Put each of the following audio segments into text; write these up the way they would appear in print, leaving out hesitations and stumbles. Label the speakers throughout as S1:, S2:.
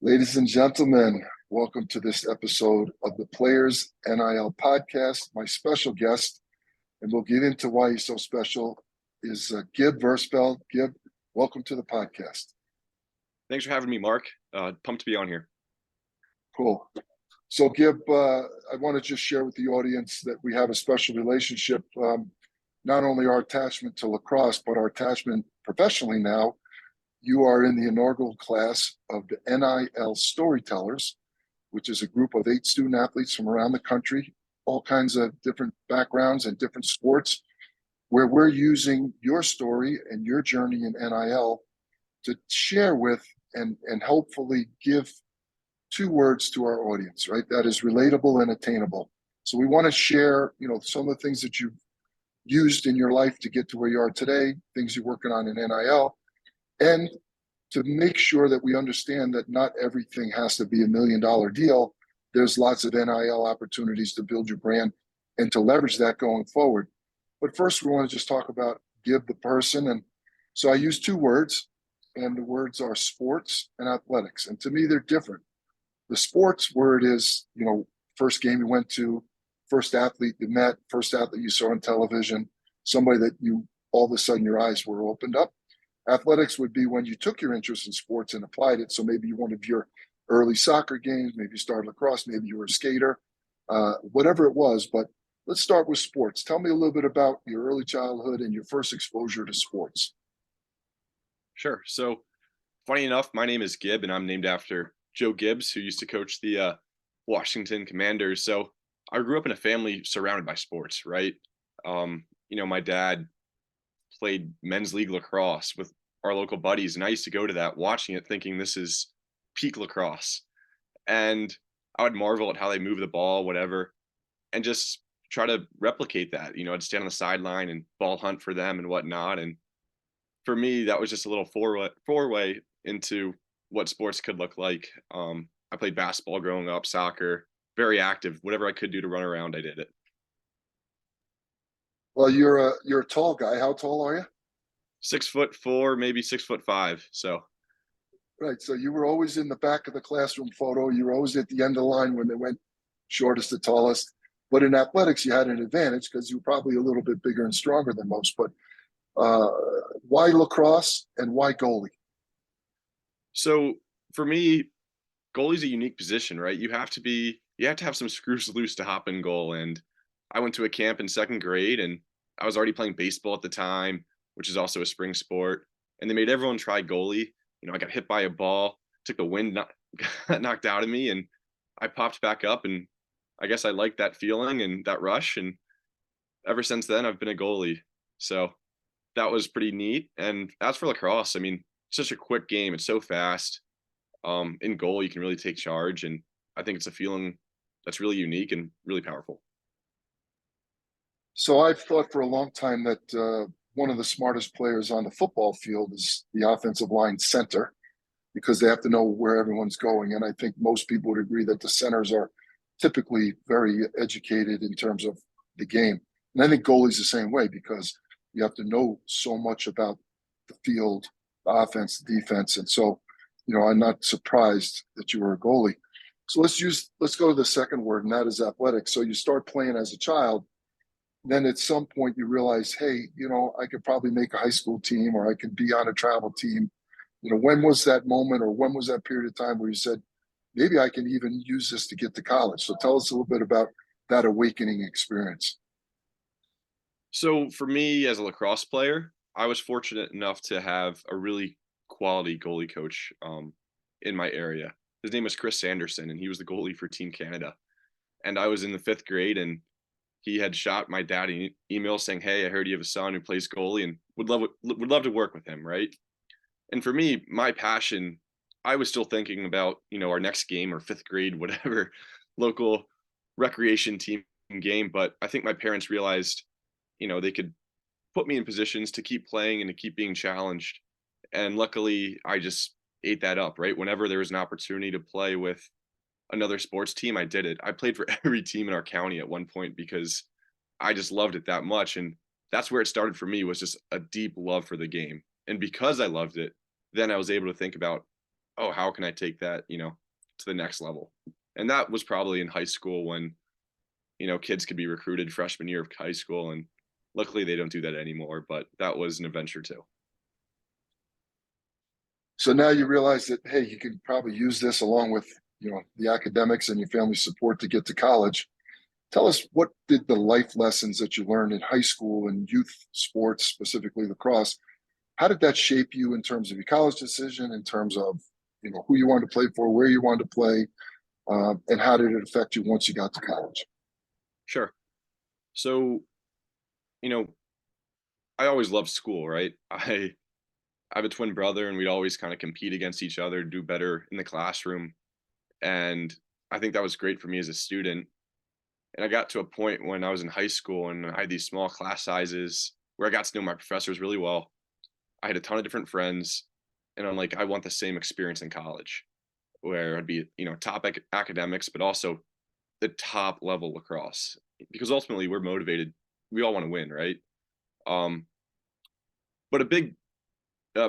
S1: Ladies and gentlemen, welcome to this episode of the Players NIL podcast. My special guest, and we'll get into why he's so special, is Gib Versfeld. Gib, welcome to the podcast.
S2: Thanks for having me, Mark. Pumped to be on here.
S1: Cool. So, Gib, I want to just share with the audience that we have a special relationship, not only our attachment to lacrosse, but our attachment professionally now. You are in the inaugural class of the NIL Storytellers, which is a group of 8 student athletes from around the country, all kinds of different backgrounds and different sports, where we're using your story and your journey in NIL to share with and hopefully give 2 words to our audience, right? That is relatable and attainable. So we want to share, some of the things that you've used in your life to get to where you are today, things you're working on in NIL, and to make sure that we understand that not everything has to be $1 million deal. There's lots of NIL opportunities to build your brand and to leverage that going forward. But first, we want to just talk about Gib the person. And so I use 2 words, and the words are sports and athletics. And to me, they're different. The sports word is, first game you went to, first athlete you met, first athlete you saw on television, somebody that you all of a sudden your eyes were opened up. Athletics would be when you took your interest in sports and applied it. So maybe you one of your early soccer games, maybe you started lacrosse, maybe you were a skater, whatever it was. But let's start with sports. Tell me a little bit about your early childhood and your first exposure to sports.
S2: Sure. So funny enough, my name is Gib, and I'm named after Joe Gibbs, who used to coach the Washington Commanders. So I grew up in a family surrounded by sports, right? My dad played men's league lacrosse with our local buddies, and I used to go to that, watching it, thinking this is peak lacrosse. And I would marvel at how they move the ball, whatever, and just try to replicate that. I'd stand on the sideline and ball hunt for them and whatnot. And for me, that was just a little four-way into what sports could look like. I played basketball growing up, soccer, very active. Whatever I could do to run around, I did it.
S1: Well, you're a tall guy. How tall are you?
S2: 6'4", maybe 6'5". So
S1: Right. So you were always in the back of the classroom photo. You were always at the end of the line when they went shortest to tallest. But in athletics, you had an advantage because you were probably a little bit bigger and stronger than most. But uh, why lacrosse and why goalie?
S2: So for me, goalie's a unique position, right? You have to have some screws loose to hop in goal. And I went to a camp in 2nd grade, and I was already playing baseball at the time, which is also a spring sport. And they made everyone try goalie. I got hit by a ball, took the wind knocked out of me, and I popped back up. And I guess I liked that feeling and that rush. And ever since then, I've been a goalie. So that was pretty neat. And as for lacrosse, it's such a quick game. It's so fast. In goal, you can really take charge. And I think it's a feeling that's really unique and really powerful.
S1: So I've thought for a long time that one of the smartest players on the football field is the offensive line center because they have to know where everyone's going. And I think most people would agree that the centers are typically very educated in terms of the game. And I think goalie's the same way because you have to know so much about the field, the offense, the defense. And so, I'm not surprised that you were a goalie. So let's go to the second word, and that is athletics. So you start playing as a child. Then at some point you realize, hey, I could probably make a high school team or I could be on a travel team. When was that moment or when was that period of time where you said, maybe I can even use this to get to college? So tell us a little bit about that awakening experience.
S2: So for me as a lacrosse player, I was fortunate enough to have a really quality goalie coach in my area. His name was Chris Sanderson, and he was the goalie for Team Canada. And I was in the 5th grade, and he had shot my dad an email saying, "Hey, I heard you have a son who plays goalie and would love to work with him," right? And for me, my passion, I was still thinking about, our next game or 5th grade, whatever, local recreation team game. But I think my parents realized, they could put me in positions to keep playing and to keep being challenged. And luckily, I just ate that up, right? Whenever there was an opportunity to play with another sports team, I did it. I played for every team in our county at one point because I just loved it that much. And that's where it started for me, was just a deep love for the game. And because I loved it, then I was able to think about oh, how can I take that, to the next level? And that was probably in high school when, kids could be recruited freshman year of high school. And luckily they don't do that anymore, but that was an adventure too.
S1: So now you realize that, hey, you can probably use this along with, the academics and your family support to get to college. Tell us, what did the life lessons that you learned in high school and youth sports, specifically lacrosse, how did that shape you in terms of your college decision, in terms of, who you wanted to play for, where you wanted to play, and how did it affect you once you got to college?
S2: Sure. So, you know, I always loved school, right? I have a twin brother and we'd always kind of compete against each other, do better in the classroom. And I think that was great for me as a student. And I got to a point when I was in high school and I had these small class sizes where I got to know my professors really well. I had a ton of different friends, and I'm like, I want the same experience in college where I'd be, top academics, but also the top level lacrosse because ultimately we're motivated. We all want to win, right? Um, but a big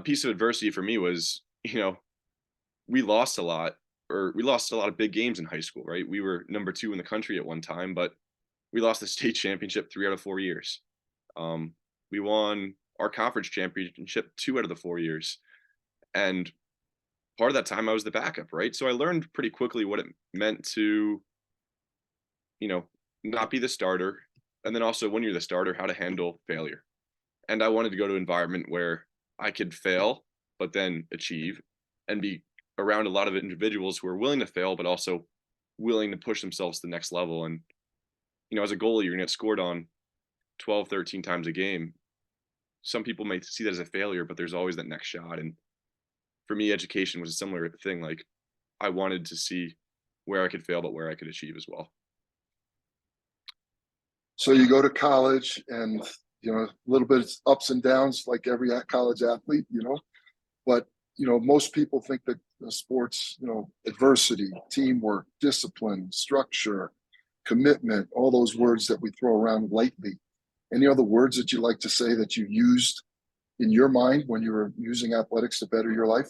S2: piece of adversity for me was, we lost a lot, or we lost a lot of big games in high school, right? We were number 2 in the country at one time, but we lost the state championship 3 out of 4 years. We won our conference championship 2 out of the 4 years. And part of that time I was the backup, right? So I learned pretty quickly what it meant to, you know, not be the starter. And then also when you're the starter, how to handle failure. And I wanted to go to an environment where I could fail, but then achieve and be around a lot of individuals who are willing to fail, but also willing to push themselves to the next level. And, as a goalie, you're going to get scored on 12, 13 times a game. Some people may see that as a failure, but there's always that next shot. And for me, education was a similar thing. Like I wanted to see where I could fail, but where I could achieve as well.
S1: So you go to college and, a little bit of ups and downs like every college athlete, but, most people think that sports, adversity, teamwork, discipline, structure, commitment, all those words that we throw around lightly. Any other words that you like to say that you used in your mind when you were using athletics to better your life?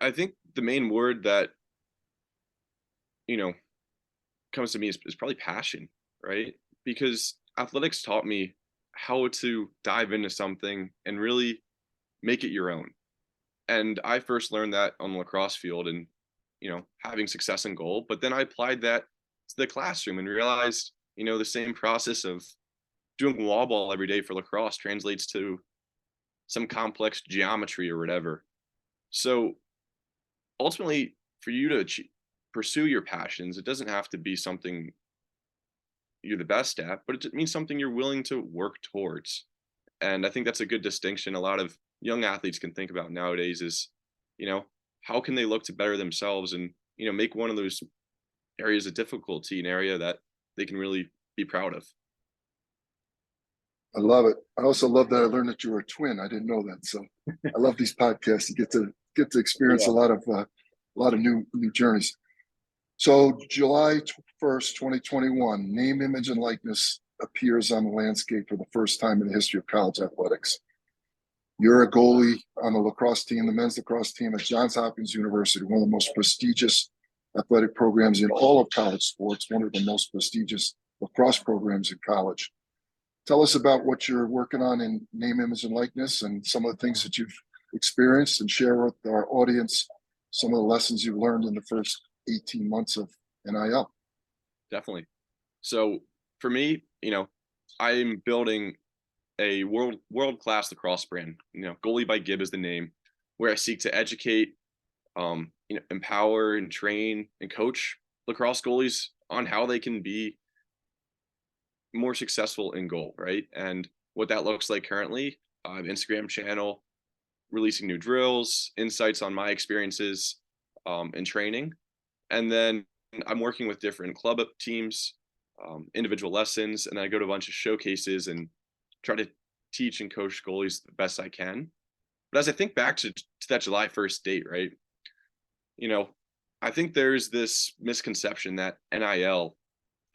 S2: I think the main word that, you know, comes to me is probably passion, right? Because athletics taught me how to dive into something and really make it your own. And I first learned that on the lacrosse field and, having success in goal. But then I applied that to the classroom and realized, the same process of doing wall ball every day for lacrosse translates to some complex geometry or whatever. So ultimately, for you to pursue your passions, it doesn't have to be something you're the best at, but it means something you're willing to work towards. And I think that's a good distinction a lot of young athletes can think about nowadays is, you know, how can they look to better themselves and, make one of those areas of difficulty an area that they can really be proud of.
S1: I love it. I also love that I learned that you were a twin. I didn't know that. So I love these podcasts. You get to experience
S2: Yeah,
S1: a lot of new journeys. So July 1st, 2021, name, image, and likeness appears on the landscape for the first time in the history of college athletics. You're a goalie on the lacrosse team, the men's lacrosse team at Johns Hopkins University, one of the most prestigious athletic programs in all of college sports, one of the most prestigious lacrosse programs in college. Tell us about what you're working on in name, image, and likeness and some of the things that you've experienced, and share with our audience some of the lessons you've learned in the first 18 months of NIL.
S2: definitely. So for me, I'm building a world class lacrosse brand. Goalie by Gib is the name, where I seek to educate, empower and train and coach lacrosse goalies on how they can be more successful in goal, right? And what that looks like currently, Instagram channel, releasing new drills, insights on my experiences in training, and then I'm working with different club teams, individual lessons, and I go to a bunch of showcases and try to teach and coach goalies the best I can. But as I think back to that July 1st date, right? You know, I think there's this misconception that NIL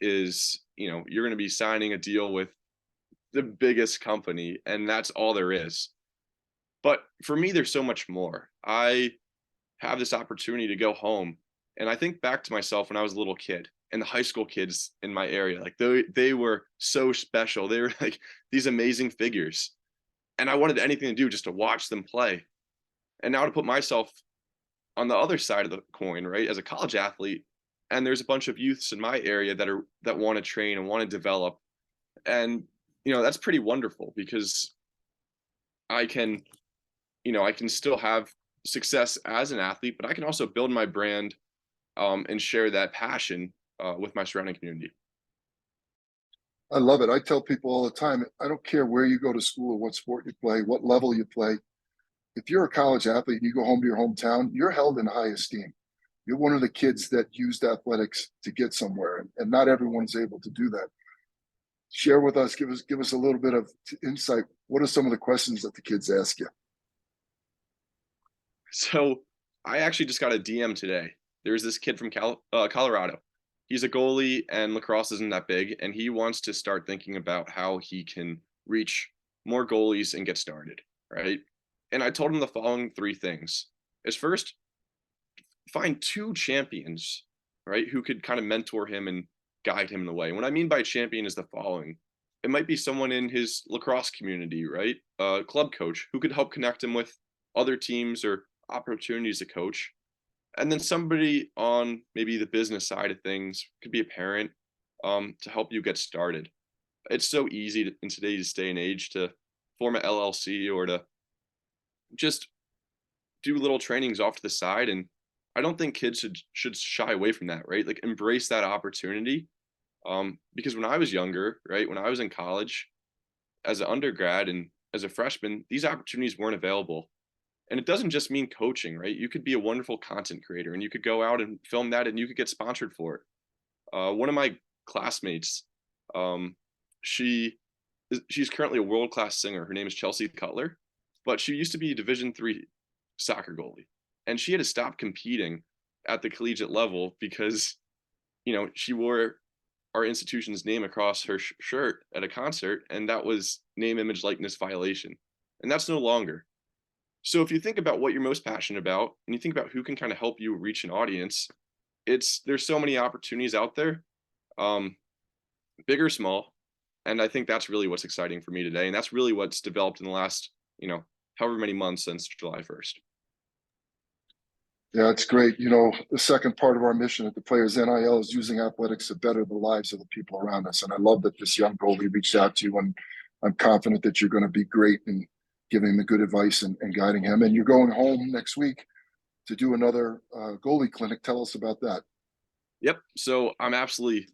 S2: is, you're going to be signing a deal with the biggest company and that's all there is. But for me, there's so much more. I have this opportunity to go home, and I think back to myself when I was a little kid and the high school kids in my area. Like they were so special. They were like these amazing figures, and I wanted anything to do just to watch them play. And now to put myself on the other side of the coin, right, as a college athlete, and there's a bunch of youths in my area that want to train and want to develop, and that's pretty wonderful because I can I can still have success as an athlete, but I can also build my brand, and share that passion with my surrounding community.
S1: I love it. I tell people all the time, I don't care where you go to school or what sport you play, what level you play. If you're a college athlete and you go home to your hometown, you're held in high esteem. You're one of the kids that used athletics to get somewhere, and not everyone's able to do that. Share with us, give us a little bit of insight. What are some of the questions that the kids ask you?
S2: So I actually just got a DM today. There's this kid from Colorado. He's a goalie, and lacrosse isn't that big, and he wants to start thinking about how he can reach more goalies and get started, right? And I told him the following three things. Is first, find two champions, right, who could kind of mentor him and guide him in the way. And what I mean by champion is the following. It might be someone in his lacrosse community, right? A club coach who could help connect him with other teams or opportunities to coach. And then somebody on maybe the business side of things, could be a parent, to help you get started. It's so easy in today's day and age to form an LLC or to just do little trainings off to the side. And I don't think kids should shy away from that, right? Like embrace that opportunity. Because when I was younger, right, when I was in college as an undergrad and as a freshman, these opportunities weren't available. And it doesn't just mean coaching, right? You could be a wonderful content creator and you could go out and film that and you could get sponsored for it. One of my classmates, um, she she's currently a world class singer. Her name is Chelsea Cutler, but she used to be a Division 3 soccer goalie, and she had to stop competing at the collegiate level because she wore our institution's name across her shirt at a concert, and that was name, image, likeness violation, and that's no longer. So if you think about what you're most passionate about, and you think about who can kind of help you reach an audience, there's so many opportunities out there, um, big or small, and I think that's really what's exciting for me today, and that's really what's developed in the last, however many months since July 1st.
S1: Yeah, it's great. The second part of our mission at the Players NIL is using athletics to better the lives of the people around us. And I love that this young goalie reached out to you, and I'm confident that you're going to be great in giving him the good advice and guiding him. And you're going home next week to do another goalie clinic. Tell us about that.
S2: Yep. So I'm absolutely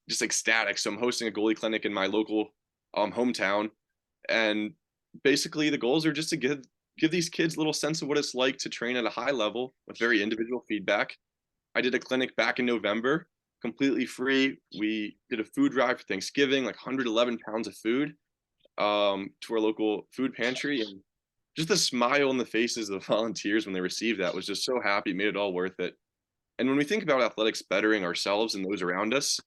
S2: just ecstatic. So I'm hosting a goalie clinic in my local hometown, and basically the goals are just to give these kids a little sense of what it's like to train at a high level with very individual feedback. I did a clinic back in November, completely free. We did a food drive for Thanksgiving, like 111 pounds of food, to our local food pantry, and just the smile on the faces of the volunteers when they received that was just so happy, made it all worth it. And when we think about athletics bettering ourselves and those around us,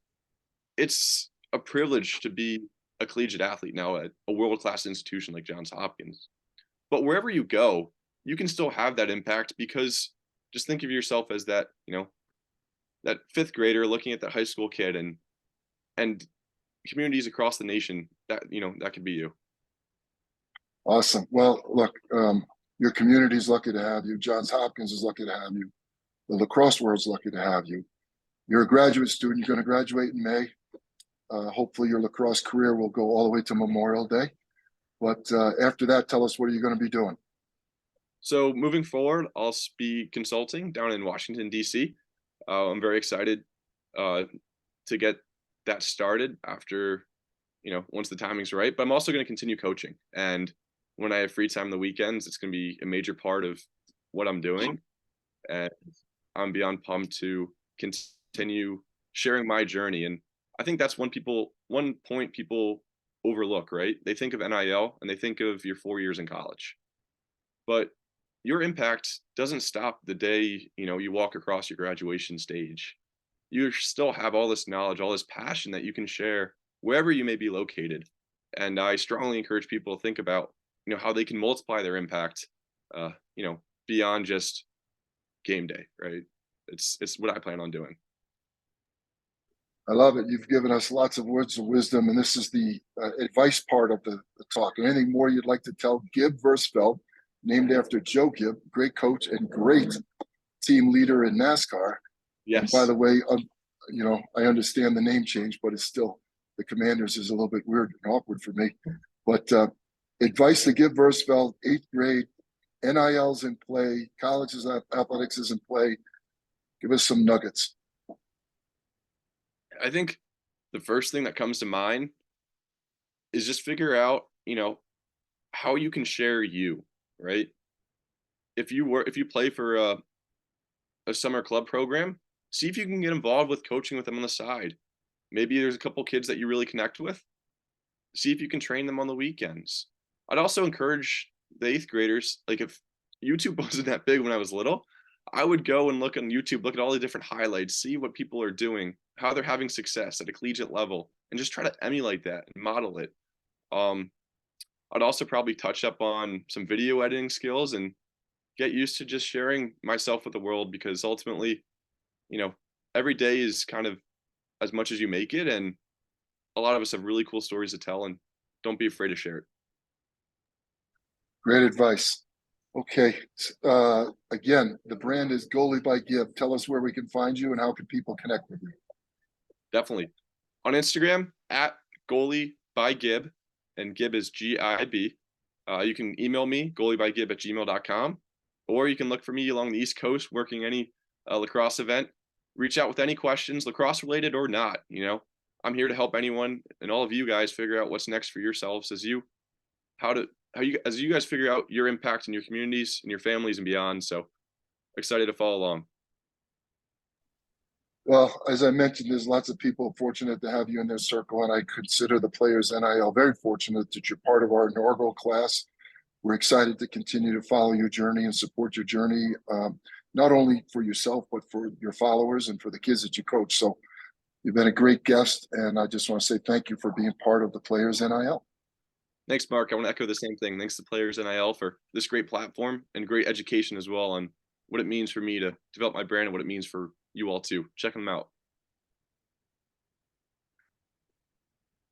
S2: it's a privilege to be a collegiate athlete now at a world-class institution like Johns Hopkins. But wherever you go, you can still have that impact because just think of yourself as that fifth grader looking at that high school kid, and communities across the nation that could be you.
S1: Awesome. Well, look, your community's lucky to have you. Johns Hopkins is lucky to have you. The lacrosse world's lucky to have you. You're a graduate student. You're going to graduate in May. Hopefully your lacrosse career will go all the way to Memorial Day. But after that, tell us what are you going to be doing?
S2: So moving forward, I'll be consulting down in Washington, D.C. I'm very excited to get that started after, once the timing's right. But I'm also going to continue coaching. And when I have free time on the weekends, it's going to be a major part of what I'm doing. And I'm beyond pumped to continue sharing my journey. And I think that's one point people overlook, right? They think of NIL and they think of your 4 years in college. But your impact doesn't stop the day, you walk across your graduation stage. You still have all this knowledge, all this passion that you can share wherever you may be located. And I strongly encourage people to think about, how they can multiply their impact you know, beyond just game day, right? It's what I plan on doing.
S1: I love it. You've given us lots of words of wisdom, and this is the advice part of the talk. Anything more you'd like to tell Gib Versfeld, named after Joe Gibb, great coach and great team leader in NASCAR. And by
S2: Yes.
S1: the way, you know, I understand the name change, but it's still the Commanders is a little bit weird and awkward for me. But advice to Gib Versfeld, 8th grade, NIL's in play, colleges athletics is in play. Give us some nuggets.
S2: I think the first thing that comes to mind is just figure out, you know, how you can share you, right? If you play for a summer club program, see if you can get involved with coaching with them on the side. Maybe there's a couple kids that you really connect with. See if you can train them on the weekends. I'd also encourage the 8th graders, like if YouTube wasn't that big when I was little, I would go and look on YouTube, look at all the different highlights, see what people are doing, how they're having success at a collegiate level, and just try to emulate that and model it. Um, I'd also probably touch up on some video editing skills and get used to just sharing myself with the world because ultimately, you know, every day is kind of as much as you make it. And a lot of us have really cool stories to tell and don't be afraid to share it.
S1: Great advice. Okay. Again, the brand is Goalie by Gib. Tell us where we can find you and how can people connect with you.
S2: Definitely. On Instagram at goalie by Gib, and Gib is GIB. You can email me, goaliebygib@gmail.com, or you can look for me along the East Coast working any lacrosse event. Reach out with any questions, lacrosse related or not. You know, I'm here to help anyone and all of you guys figure out what's next for yourselves how you as you guys figure out your impact in your communities and your families and beyond. So excited to follow along.
S1: Well, as I mentioned, there's lots of people fortunate to have you in their circle, and I consider the Players NIL very fortunate that you're part of our inaugural class. We're excited to continue to follow your journey and support your journey, not only for yourself, but for your followers and for the kids that you coach. So you've been a great guest, and I just want to say thank you for being part of the Players NIL.
S2: Thanks, Mark. I want to echo the same thing. Thanks to Players NIL for this great platform and great education as well on what it means for me to develop my brand and what it means for you all too. Check them out.